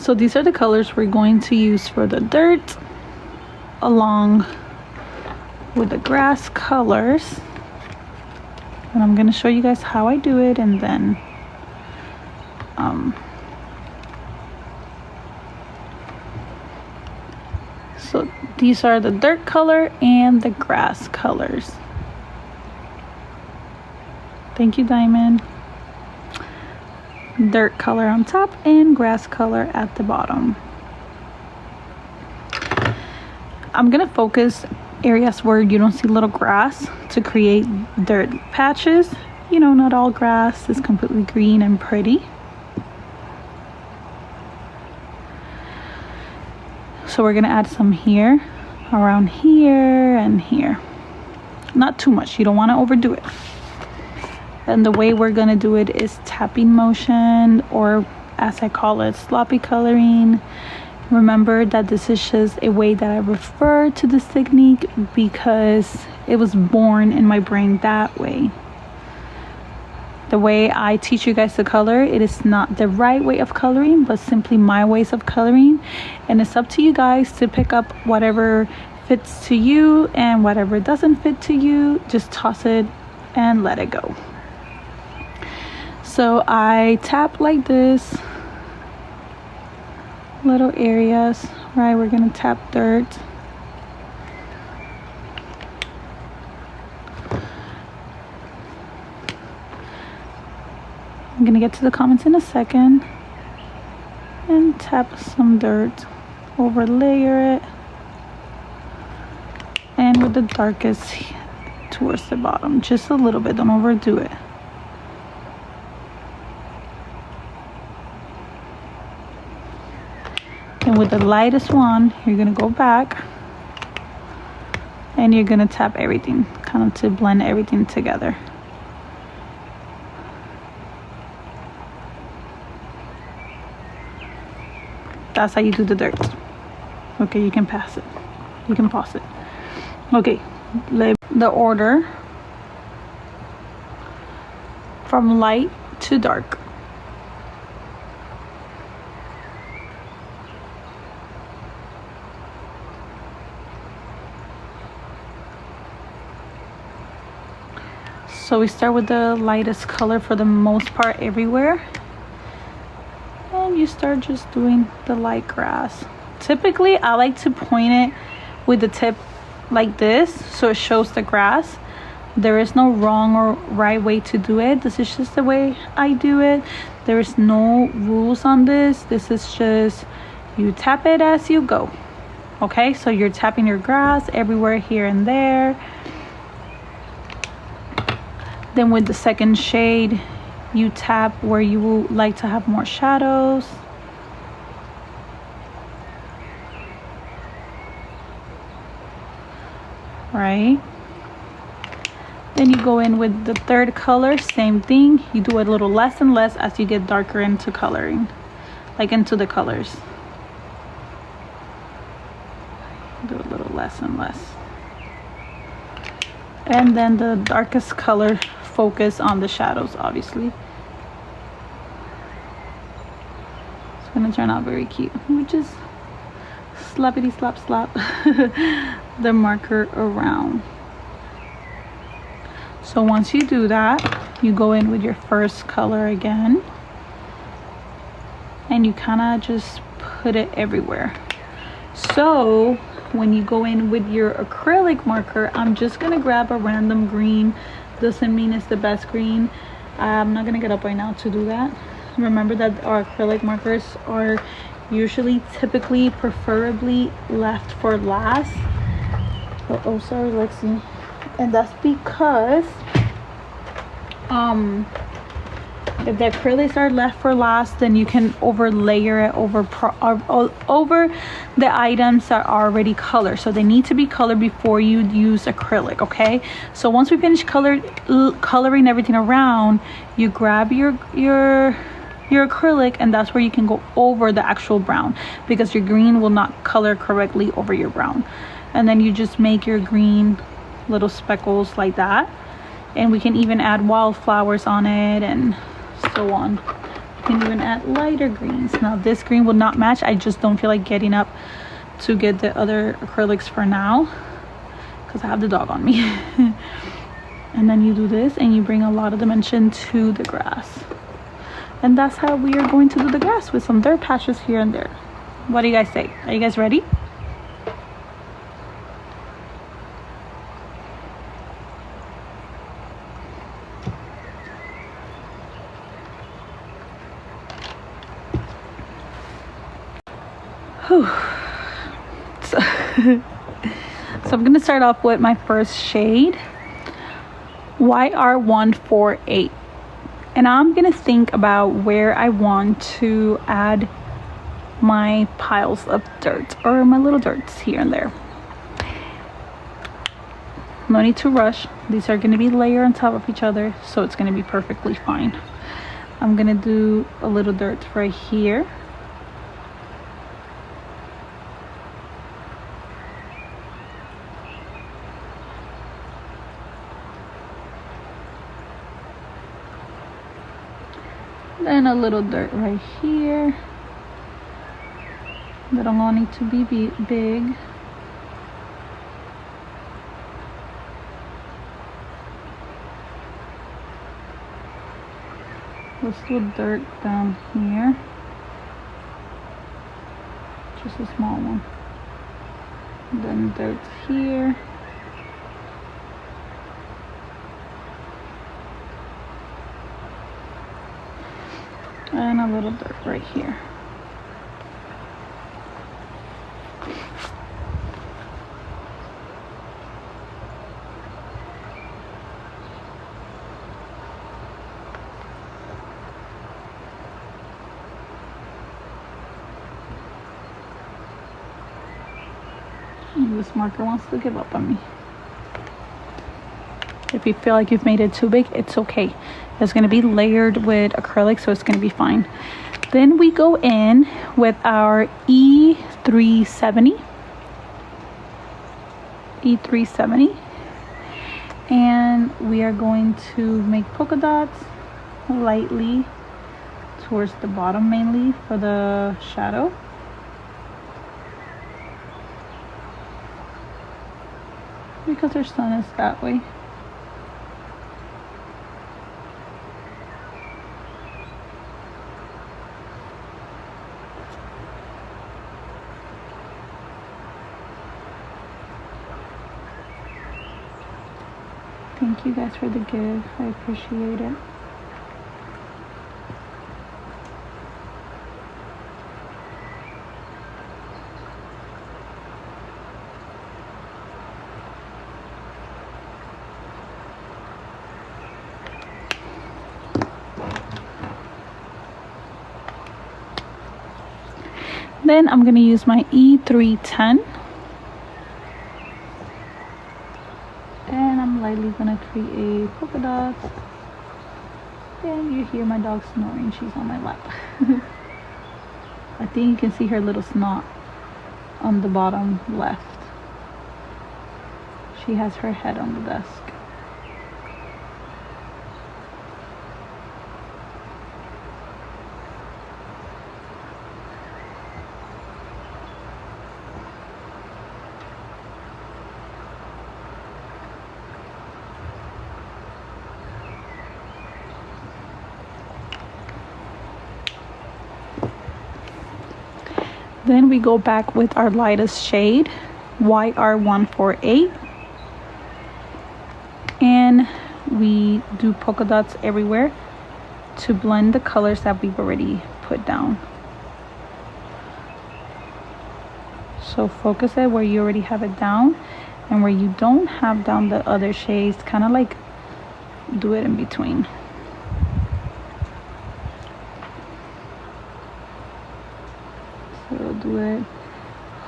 So these are the colors we're going to use for the dirt, along with the grass colors. And I'm going to show you guys how I do it, and then so these are the dirt color and the grass colors. Thank you, Diamond. Dirt color on top and grass color at the bottom. I'm gonna focus areas where you don't see little grass to create dirt patches. You know, not all grass is completely green and pretty. So we're gonna add some here, around here and here. Not too much, you don't want to overdo it. And the way we're gonna do it is tapping motion, or as I call it, sloppy coloring. Remember that this is just a way that I refer to this technique because it was born in my brain that way. The way I teach you guys to color, it is not the right way of coloring, but simply my ways of coloring. And it's up to you guys to pick up whatever fits to you, and whatever doesn't fit to you, just toss it and let it go. So I tap like this, little areas, right? We're gonna tap dirt. I'm gonna get to the comments in a second and tap some dirt, overlayer it, and with the darkest towards the bottom, just a little bit, don't overdo it. And with the lightest one, you're gonna go back and you're gonna tap everything, kind of to blend everything together. That's how you do the dirt. Okay, you can pass it. You can pause it. Okay, the order from light to dark. So we start with the lightest color for the most part everywhere. And you start just doing the light grass. Typically, I like to point it with the tip like this so it shows the grass. There is no wrong or right way to do it. This is just the way I do it. There is no rules on this. This is just you tap it as you go. Okay, so you're tapping your grass everywhere, here and there. Then with the second shade, you tap where you would like to have more shadows. Right? Then you go in with the third color, same thing. You do it a little less and less as you get darker into coloring, like into the colors. Do a little less and less. And then the darkest color, focus on the shadows, obviously. It's gonna turn out very cute. We just slappity slap slap the marker around. So once you do that, you go in with your first color again, and you kind of just put it everywhere. So when you go in with your acrylic marker, I'm just gonna grab a random green. Doesn't mean it's the best green. I'm not gonna get up right now to do that. Remember that our acrylic markers are usually, typically, preferably left for last. Oh sorry, Lexi. And that's because if the acrylics are left for last, then you can overlayer it over the items that are already colored. So they need to be colored before you use acrylic. Okay, so once we finish coloring everything around, you grab your acrylic, and that's where you can go over the actual brown, because your green will not color correctly over your brown. And then you just make your green little speckles like that, and we can even add wildflowers on it and so on. You can even add lighter greens. Now this green will not match. I just don't feel like getting up to get the other acrylics for now because I have the dog on me. And then you do this and you bring a lot of dimension to the grass. And that's how we are going to do the grass, with some dirt patches here and there. What do you guys say? Are you guys ready? Whew. So, so I'm gonna start off with my first shade, YR148. And I'm gonna think about where I want to add my piles of dirt, or my little dirts here and there. No need to rush. These are gonna be layered on top of each other, so it's gonna be perfectly fine. I'm gonna do a little dirt right here. Then a little dirt right here. They don't all need to be big. Let's do dirt down here. Just a small one. Then dirt here. And a little dirt right here. This marker wants to give up on me. If you feel like you've made it too big, it's okay. It's going to be layered with acrylic, so it's going to be fine. Then we go in with our E370. And we are going to make polka dots lightly towards the bottom, mainly for the shadow. Because our sun is that way. Thank you guys for the gift. I appreciate it. Then I'm going to use my E310. And I'm lightly going to create polka dots. And you hear my dog snoring. She's on my lap. I think you can see her little snot on the bottom left. She has her head on the desk. Then we go back with our lightest shade, YR148. And we do polka dots everywhere to blend the colors that we've already put down. So focus it where you already have it down, and where you don't have down the other shades, kind of like do it in between. So do it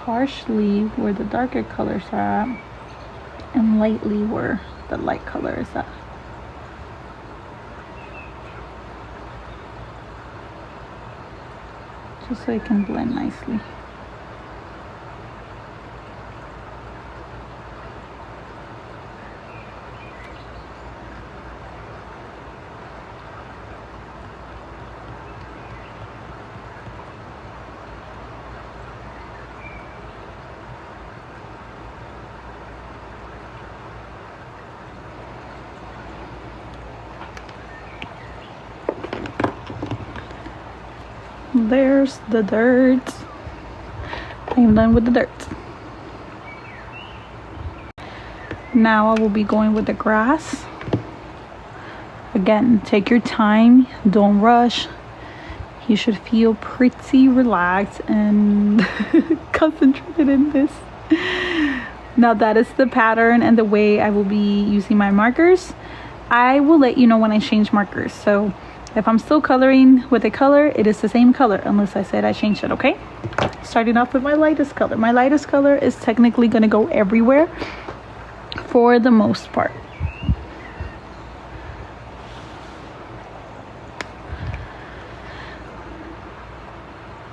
harshly where the darker colors are at, and lightly where the light color is at. Just so it can blend nicely. there's the dirt. I am done with the dirt. Now I will be going with the grass. Again, take your time, don't rush. You should feel pretty relaxed and concentrated in this. Now that is the pattern and the way I will be using my markers. I will let you know when I change markers. So if I'm still coloring with a color, it is the same color unless I said I changed it, okay? Starting off with my lightest color. My lightest color is technically going to go everywhere for the most part.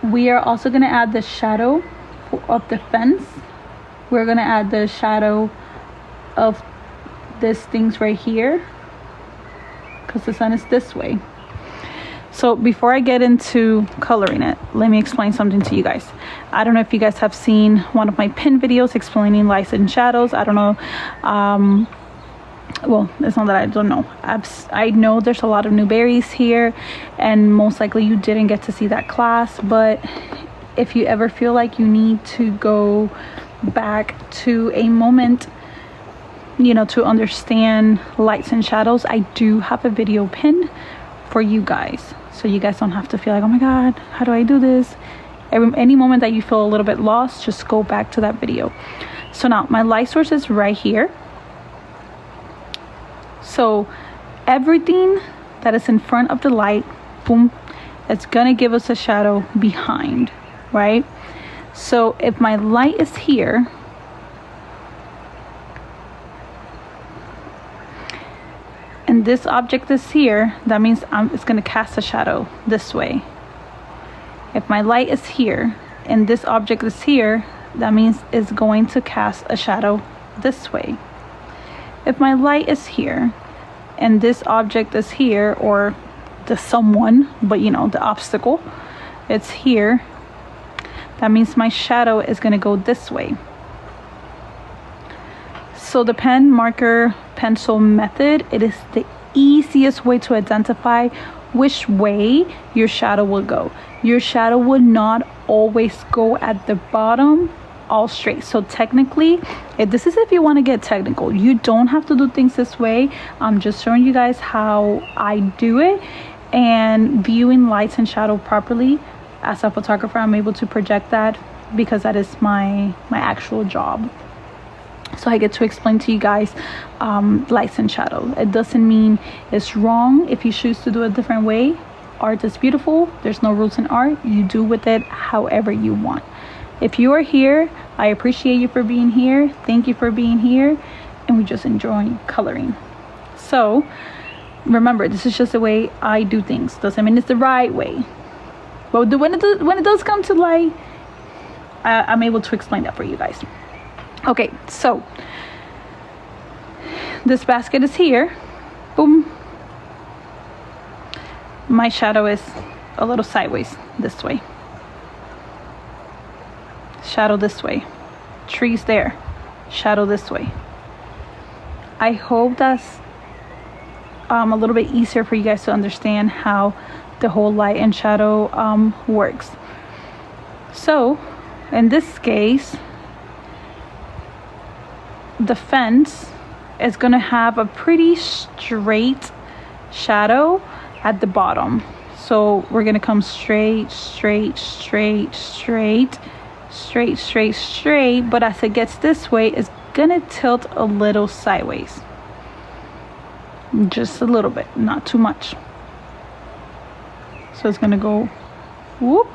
We are also going to add the shadow of the fence. We're going to add the shadow of this things right here because the sun is this way. So before I get into coloring it, let me explain something to you guys. I don't know if you guys have seen one of my pin videos explaining lights and shadows. I don't know. Well, it's not that I don't know. I know there's a lot of new berries here, and most likely you didn't get to see that class. But if you ever feel like you need to go back to a moment, you know, to understand lights and shadows, I do have a video pinned for you guys, so you guys don't have to feel like, oh my god, how do I do this? Any moment that you feel a little bit lost, just go back to that video. So now my light source is right here. So everything that is in front of the light, boom, it's gonna give us a shadow behind, right? So if my light is here, and this object is here, that means it's gonna cast a shadow this way. If my light is here and this object is here, that means it's going to cast a shadow this way. If my light is here and this object is here, or the someone, but you know, the obstacle, it's here, that means my shadow is going to go this way. So the pen, marker, pencil method, it is the easiest way to identify which way your shadow will go. Your shadow will not always go at the bottom all straight. So technically, this is if you want to get technical. You don't have to do things this way. I'm just showing you guys how I do it, and viewing lights and shadow properly. As a photographer, I'm able to project that because that is my actual job. So I get to explain to you guys lights and shadow. It doesn't mean it's wrong if you choose to do it a different way. Art is beautiful. There's no rules in art. You do with it however you want. If you are here, I appreciate you for being here. Thank you for being here. And we just enjoy coloring. So remember, this is just the way I do things. Doesn't mean it's the right way. But when it does come to light, I'm able to explain that for you guys. Okay, so this basket is here. Boom. My shadow is a little sideways this way. Shadow this way. Trees there. Shadow this way. I hope that's a little bit easier for you guys to understand how the whole light and shadow works. So in this case, the fence is going to have a pretty straight shadow at the bottom. So we're going to come straight, straight, straight, straight, straight, straight, straight. But as it gets this way, it's going to tilt a little sideways. Just a little bit, not too much. So it's going to go whoop,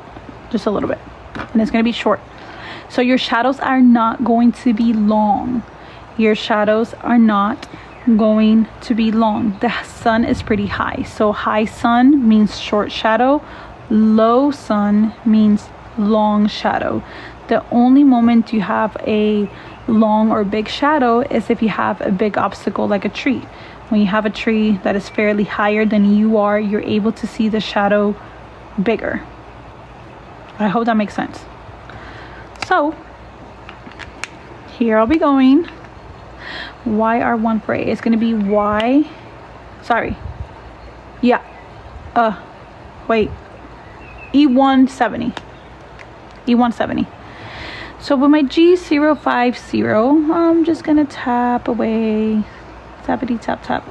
just a little bit. And it's going to be short. So your shadows are not going to be long. Your shadows are not going to be long. The sun is pretty high. So high sun means short shadow. Low sun means long shadow. The only moment you have a long or big shadow is if you have a big obstacle like a tree. When you have a tree that is fairly higher than you are, you're able to see the shadow bigger. I hope that makes sense. So here I'll be going. YR1 for A. It's going to be Y. Sorry. Yeah. Wait. E170. E170. So with my G050, I'm just gonna tap away. Tappity tap tap.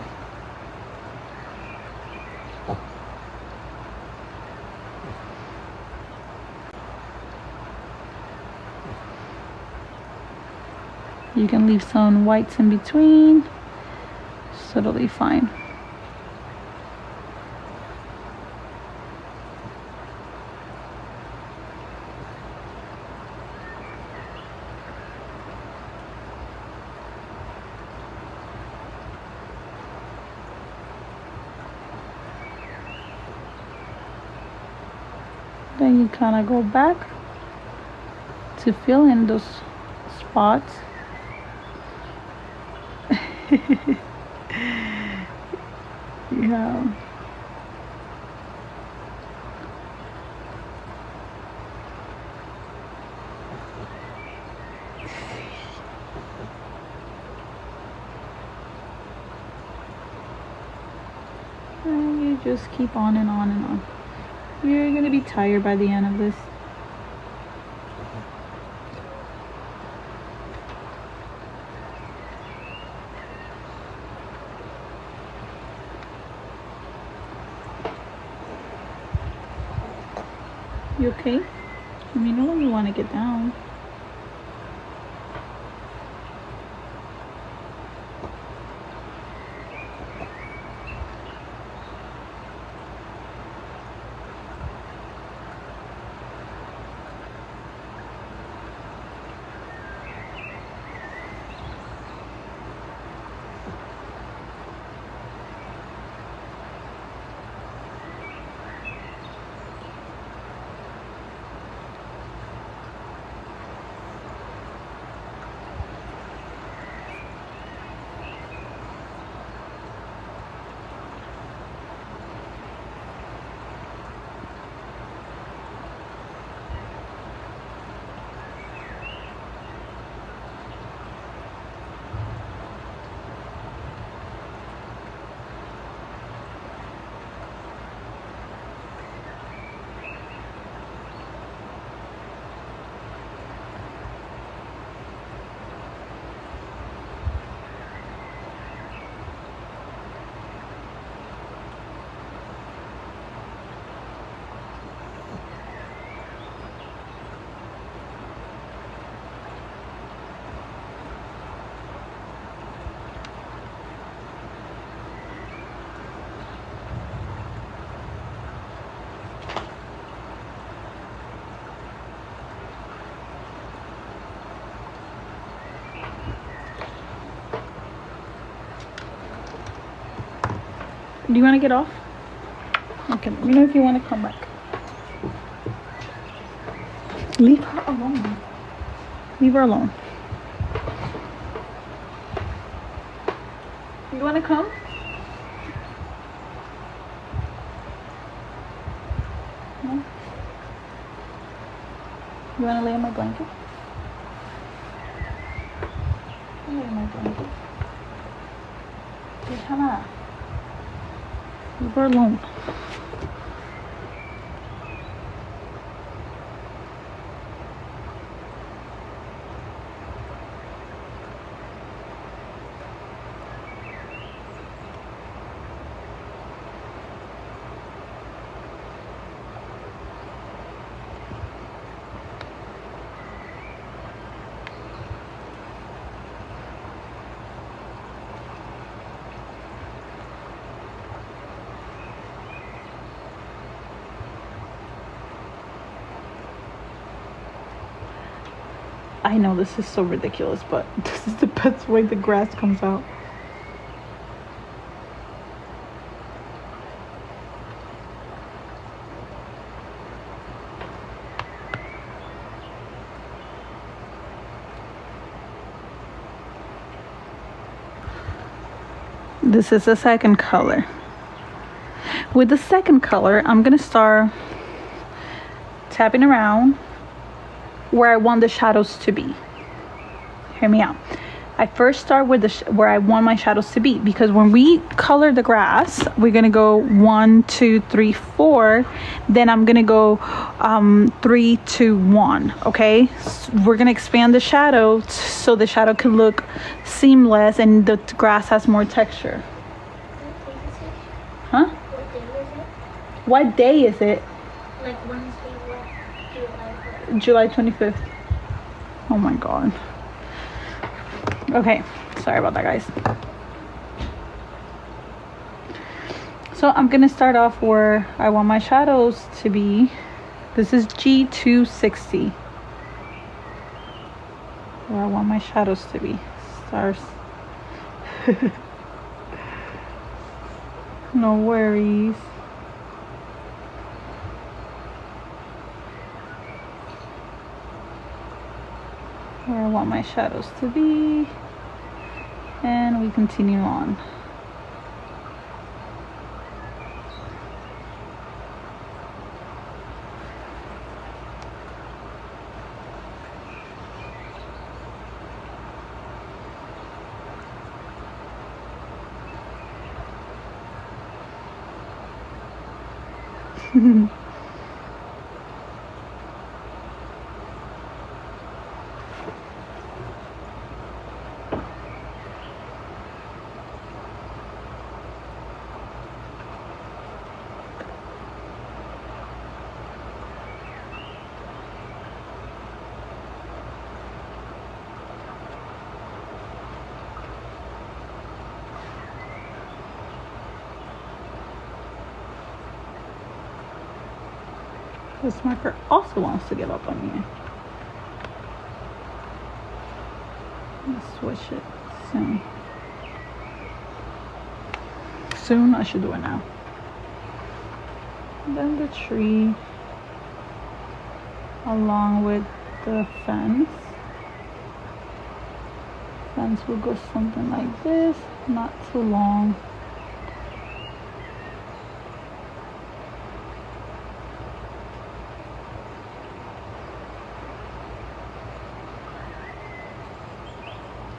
You can leave some whites in between. It's totally fine. Then you kind of go back to fill in those spots. Yeah. And you just keep on and on and on. You're gonna be tired by the end of this. You okay? I mean, no one you want to get down. Do you want to get off? Okay, let me know if you want to come back. Leave her alone. Leave her alone. You want to come? No? You want to lay on my blanket? Lay on my blanket. Déjala. Leave her alone. I know this is so ridiculous, but this is the best way the grass comes out. This is the second color. With the second color, I'm gonna start tapping around where I want the shadows to be. Hear me out. I first start with where I want my shadows to be, because when we color the grass, we're gonna go 1, 2, 3, 4. Then I'm gonna go 3, 2, 1. Okay, so we're gonna expand the shadow so the shadow can look seamless and the grass has more texture. Huh? What day is it? Like Wednesday, what? July 25th. Oh my god. Okay, sorry about that, guys. So I'm gonna start off where I want my shadows to be. This is G260. Where I want my shadows to be. Stars. No worries. Where I want my shadows to be, and we continue on. This marker also wants to give up on me. Let's switch it soon. Soon, I should do it now. And then the tree along with the fence. Fence will go something like this, not too long.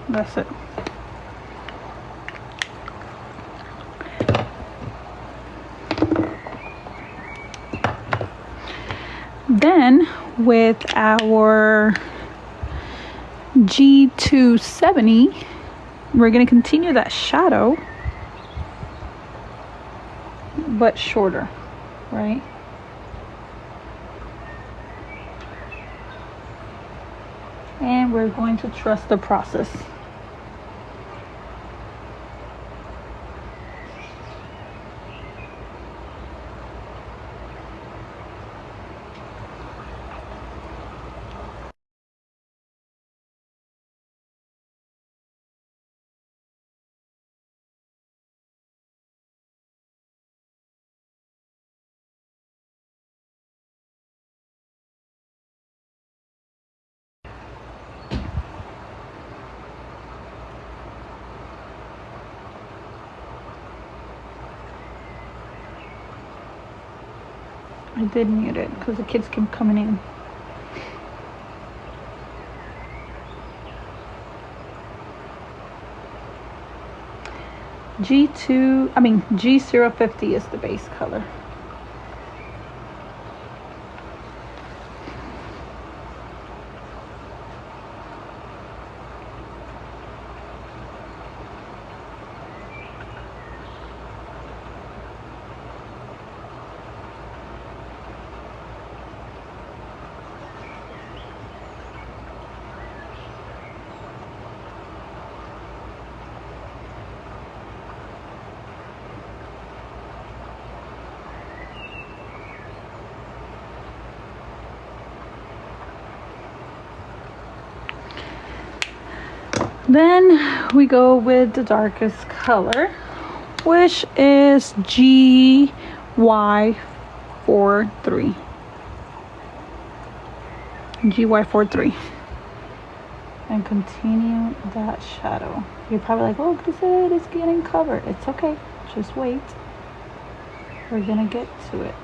That's it. Then with our G270, we're going to continue that shadow, but shorter, right? And we're going to trust the process. I did mute it because the kids keep coming in. G050 is the base color. Then we go with the darkest color, which is GY43. GY43. And continue that shadow. You're probably like, oh, Grisette, it's getting covered. It's okay. Just wait. We're gonna get to it.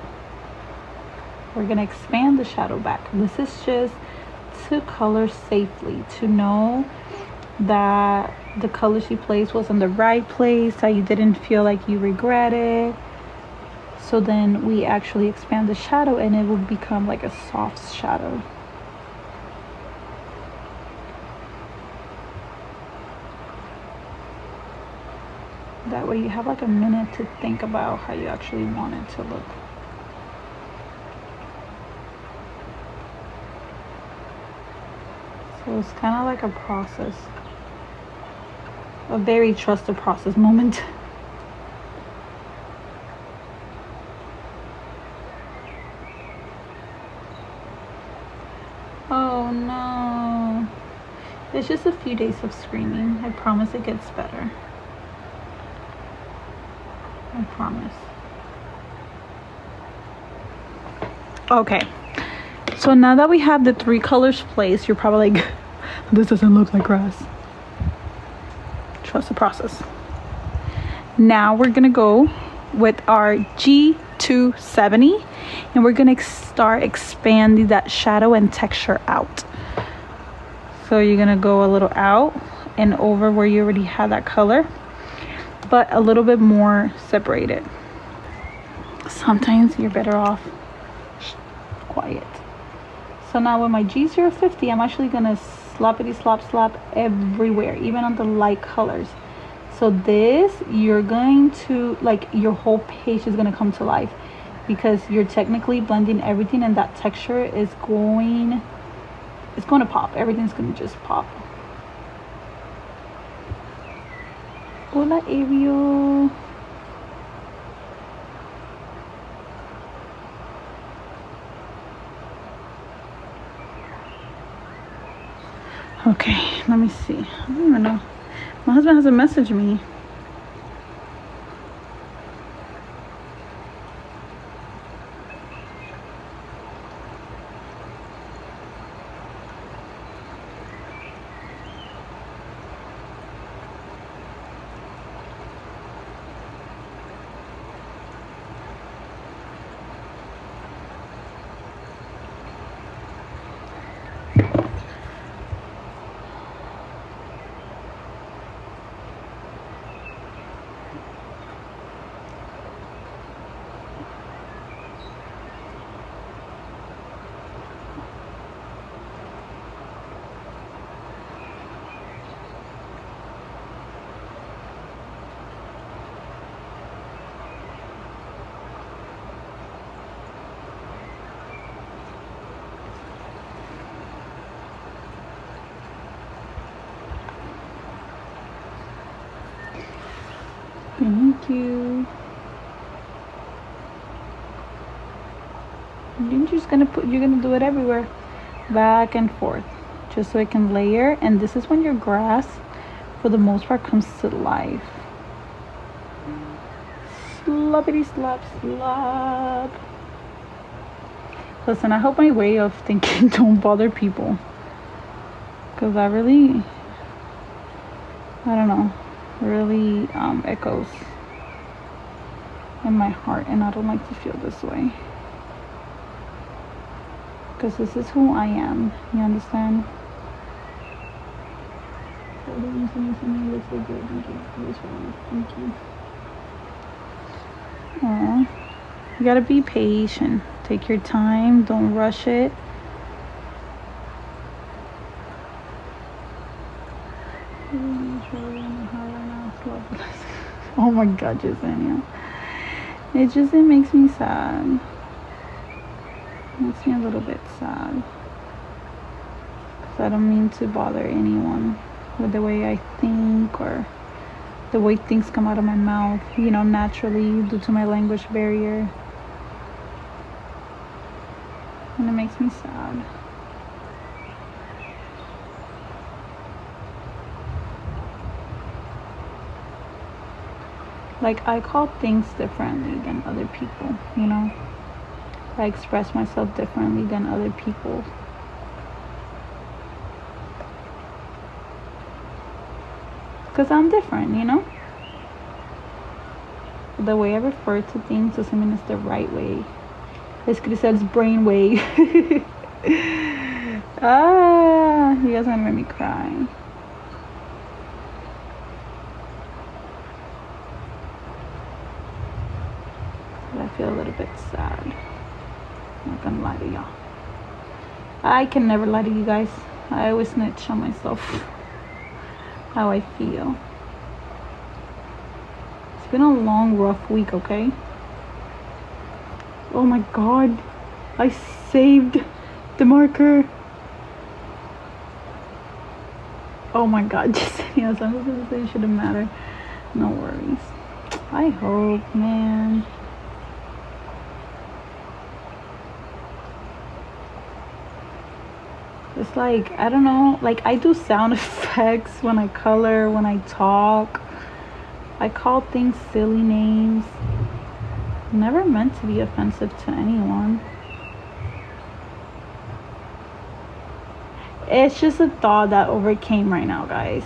We're gonna expand the shadow back. This is just to color safely, to know that the color she placed was in the right place, that you didn't feel like you regret it. So then we actually expand the shadow and it will become like a soft shadow. That way you have like a minute to think about how you actually want it to look. So it's kind of like a process, a very trust the process moment. Oh no, it's just a few days of screaming. I promise it gets better. I promise. Okay, so now that we have the 3 colors placed, you're probably like, this doesn't look like grass. Trust the process. Now we're gonna go with our G270 and we're gonna start expanding that shadow and texture out. So you're gonna go a little out and over where you already have that color, but a little bit more separated. Sometimes you're better off quiet. So now with my G050, I'm actually gonna sloppity slap everywhere, even on the light colors. So this, you're going to, like, your whole page is gonna come to life because you're technically blending everything and that texture is going, it's going to pop. Everything's gonna just pop. Hola, Ariel. Okay, let me see. I don't even know. My husband hasn't messaged me. Thank you. You're just gonna you're gonna do it everywhere, back and forth, just so it can layer. And this is when your grass, for the most part, comes to life. Sloppity slop slop. Listen, I hope my way of thinking don't bother people, because I really, I don't know, really echoes in my heart, and I don't like to feel this way because this is who I am. You understand? Thank you. Aww. You gotta be patient. Take your time. Don't rush it. Oh my God, Jasenia. It makes me sad. It makes me a little bit sad. Because I don't mean to bother anyone with the way I think or the way things come out of my mouth, you know, naturally due to my language barrier. And it makes me sad. Like, I call things differently than other people, you know? I express myself differently than other people. Because I'm different, you know? The way I refer to things doesn't mean it's the right way. It's Grisel's brain way. Ah, you guys want to make me cry. But I feel a little bit sad. Not gonna lie to y'all. I can never lie to you guys. I always snitch on myself. How I feel. It's been a long, rough week, okay? Oh my god. I saved the marker. Oh my god, just as long as it shouldn't matter. No worries. I hope, man. It's like, I don't know, like I do sound effects when I color, when I talk. I call things silly names. Never meant to be offensive to anyone. It's just a thought that overcame right now, guys.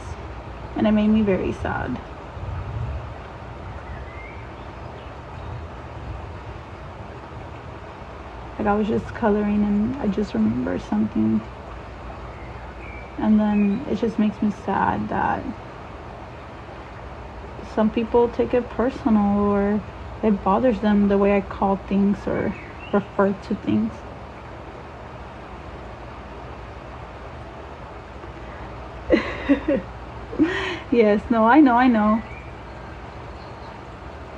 And it made me very sad. Like I was just coloring and I just remembered something. And then it just makes me sad that some people take it personal or it bothers them the way I call things or refer to things. Yes, no, I know.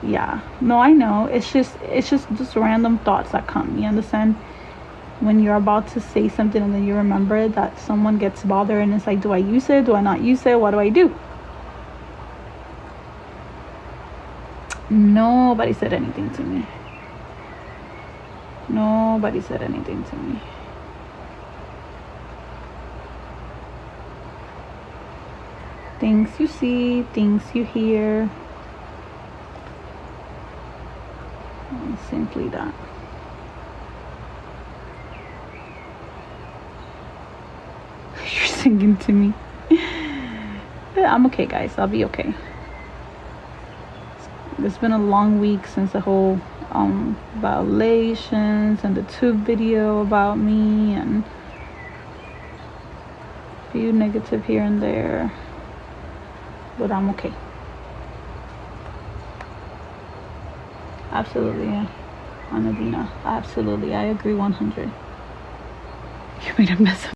Yeah, no, I know. It's just random thoughts that come. You understand? When you're about to say something and then you remember that someone gets bothered and it's like, do I use it? Do I not use it? What do I do? Nobody said anything to me. Nobody said anything to me. Things you see, things you hear. And simply that. You're singing to me. I'm okay, guys. I'll be okay. It's been a long week since the whole violations and the tube video about me and a few negative here and there. But I'm okay. Absolutely, yeah. Anadina. Absolutely. I agree 100. You made a mess of